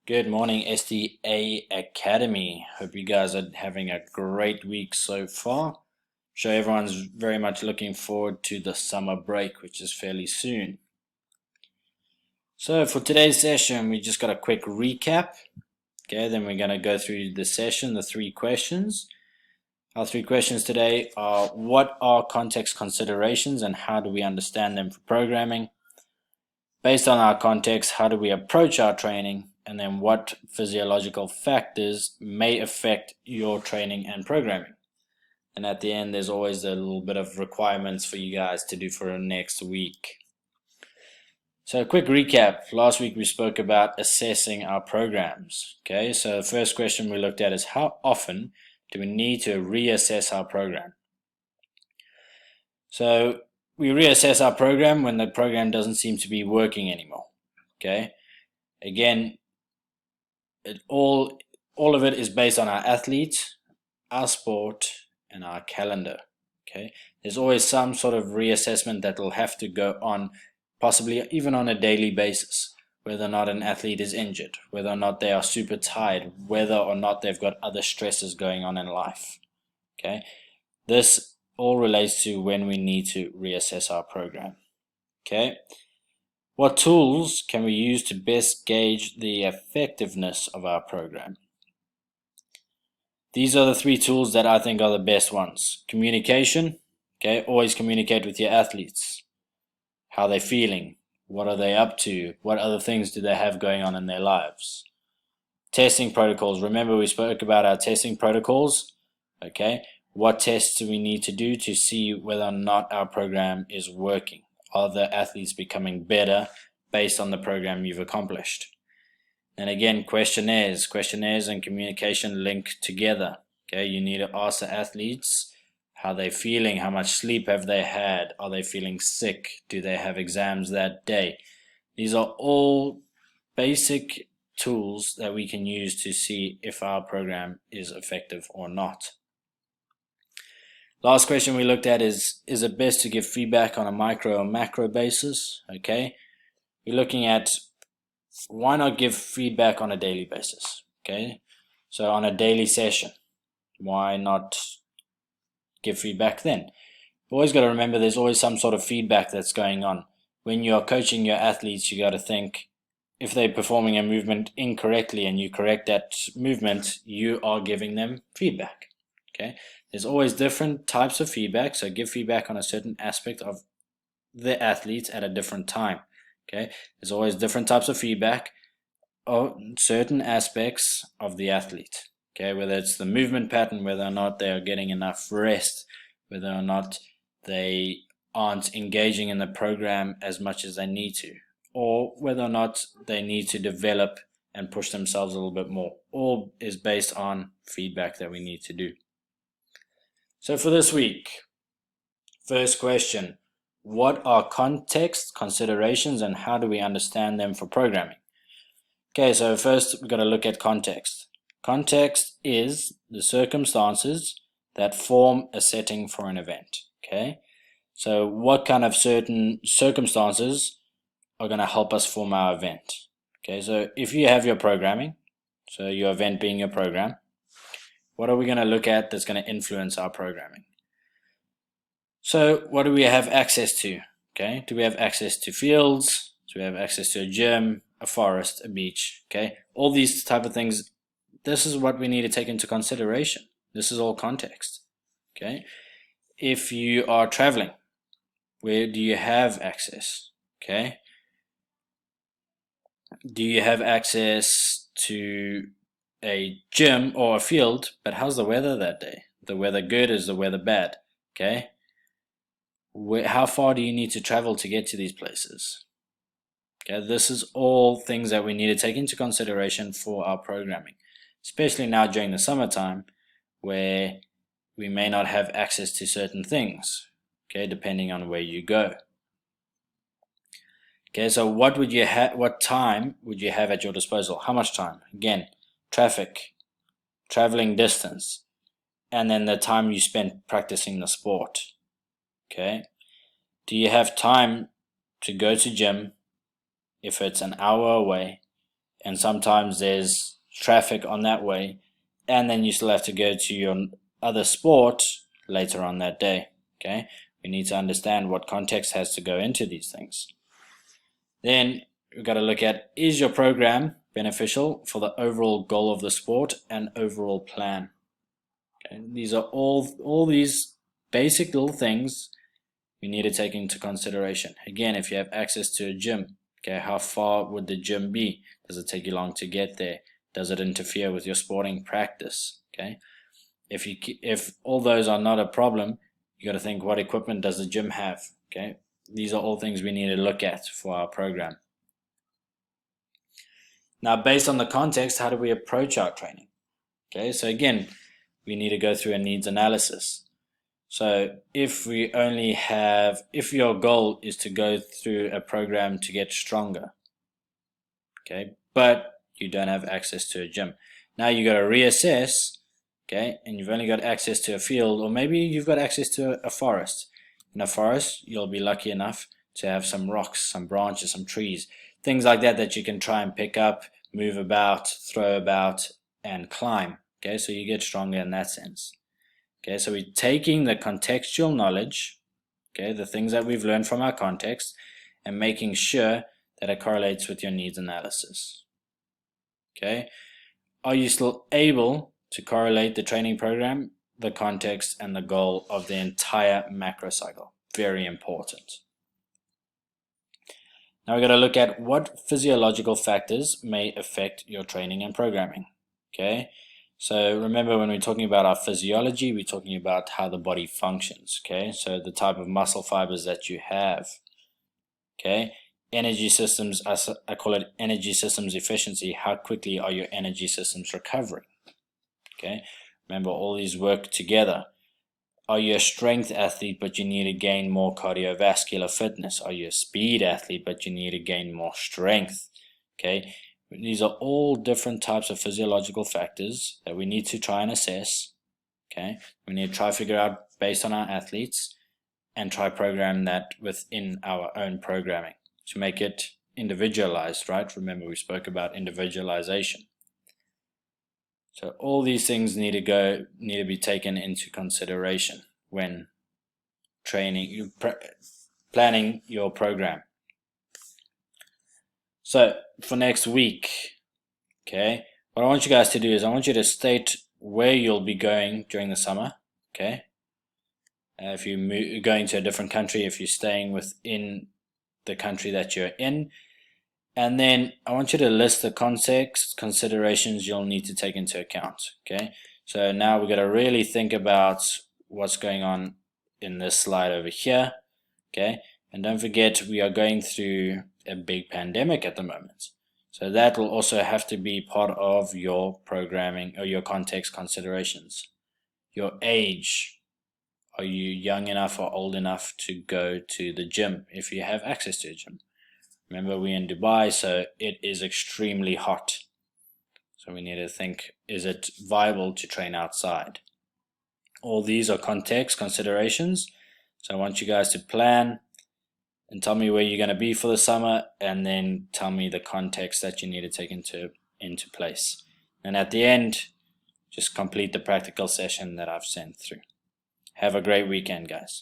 Good morning, SDA Academy. Hope you guys are having a great week so far. Sure, everyone's very much looking forward to the summer break, which is fairly soon. So for today's session, we just got a quick recap. Okay, then we're going to go through the session, the 3 questions. Our 3 questions today are: what are context considerations and how do we understand them for programming? Based on our context, how do we approach our training? And then what physiological factors may affect your training and programming? And at the end, there's always a little bit of requirements for you guys to do for next week. So a quick recap. Last week we spoke about assessing our programs. Okay, so the first question we looked at is: how often do we need to reassess our program? So we reassess our program when the program doesn't seem to be working anymore. Okay, again, all of it is based on our athletes, our sport, and our calendar. Okay, there's always some sort of reassessment that will have to go on, possibly even on a daily basis, whether or not an athlete is injured, whether or not they are super tired, whether or not they've got other stresses going on in life. Okay, this all relates to when we need to reassess our program. Okay, what tools can we use to best gauge the effectiveness of our program? These are the 3 tools that I think are the best ones. Communication. Okay, always communicate with your athletes. How they're feeling, what are they up to, what other things do they have going on in their lives. Testing protocols. Remember we spoke about our testing protocols. Okay, what tests do we need to do to see whether or not our program is working? Are the athletes becoming better based on the program you've accomplished? And again, questionnaires and communication link together. Okay, you need to ask the athletes how they're feeling, how much sleep have they had, are they feeling sick, do they have exams that day? These are all basic tools that we can use to see if our program is effective or not. Last question we looked at is it best to give feedback on a micro or macro basis? Okay, we're looking at why not give feedback on a daily basis? Okay, so on a daily session, why not give feedback then? You've always got to remember there's always some sort of feedback that's going on. When you're coaching your athletes, you got to think, if they're performing a movement incorrectly and you correct that movement, you are giving them feedback. Okay, there's always different types of feedback, so give feedback on a certain aspect of the athletes at a different time. Okay, there's always different types of feedback on certain aspects of the athlete. Okay, whether it's the movement pattern, whether or not they are getting enough rest, whether or not they aren't engaging in the program as much as they need to, or whether or not they need to develop and push themselves a little bit more. All is based on feedback that we need to do. So for this week, first question: what are context considerations and how do we understand them for programming? Okay, so first we've got to look at context. Context is the circumstances that form a setting for an event. Okay, so what kind of certain circumstances are going to help us form our event? Okay, so if you have your programming, so your event being your program, what are we going to look at that's going to influence our programming? So what do we have access to? Okay, do we have access to fields? Do we have access to a gym, a forest, a beach? Okay, all these type of things. This is what we need to take into consideration. This is all context. Okay, if you are traveling, where do you have access? Okay, do you have access to a gym or a field, but how's the weather that day? The weather good? Is the weather bad? Okay, how far do you need to travel to get to these places? Okay, this is all things that we need to take into consideration for our programming, especially now during the summertime where we may not have access to certain things, okay, depending on where you go. Okay, so what time would you have at your disposal? How much time? Again, traffic, traveling distance, and then the time you spent practicing the sport. Okay, do you have time to go to gym if it's an hour away and sometimes there's traffic on that way, and then you still have to go to your other sport later on that day. Okay, we need to understand what context has to go into these things. Then we've got to look at, is your program beneficial for the overall goal of the sport and overall plan? Okay, these are all these basic little things we need to take into consideration. Again, if you have access to a gym, okay, how far would the gym be? Does it take you long to get there? Does it interfere with your sporting practice? Okay, if all those are not a problem, you got to think, what equipment does the gym have? Okay, these are all things we need to look at for our program. Now, based on the context, how do we approach our training? Okay, so again, we need to go through a needs analysis. So if your goal is to go through a program to get stronger, okay, but you don't have access to a gym, now you got to reassess, okay, and you've only got access to a field, or maybe you've got access to a forest. In a forest, you'll be lucky enough to have some rocks, some branches, some trees, things like that that you can try and pick up, move about, throw about, and climb. Okay, so you get stronger in that sense. Okay, so we're taking the contextual knowledge, okay, the things that we've learned from our context, and making sure that it correlates with your needs analysis. Okay, are you still able to correlate the training program, the context, and the goal of the entire macro cycle? Very important. Now we're going to look at what physiological factors may affect your training and programming. Okay, so remember, when we're talking about our physiology, we're talking about how the body functions. Okay, so the type of muscle fibers that you have. Okay, energy systems, I call it energy systems efficiency. How quickly are your energy systems recovering? Okay, remember, all these work together. Are you a strength athlete but you need to gain more cardiovascular fitness? Are you a speed athlete but you need to gain more strength? Okay, these are all different types of physiological factors that we need to try and assess. Okay, we need to try to figure out based on our athletes and try program that within our own programming to make it individualized, right? Remember, we spoke about individualization. So all these things need to be taken into consideration when planning your program. So for next week, okay, what I want you guys to do is I want you to state where you'll be going during the summer. Okay, if you're going to a different country, if you're staying within the country that you're in. And then I want you to list the context considerations you'll need to take into account. Okay, so now we've got to really think about what's going on in this slide over here. Okay, and don't forget, we are going through a big pandemic at the moment. So that will also have to be part of your programming or your context considerations. Your age. Are you young enough or old enough to go to the gym if you have access to a gym? Remember, we're in Dubai, so it is extremely hot. So we need to think, is it viable to train outside? All these are context considerations. So I want you guys to plan and tell me where you're going to be for the summer, and then tell me the context that you need to take into place. And at the end, just complete the practical session that I've sent through. Have a great weekend, guys.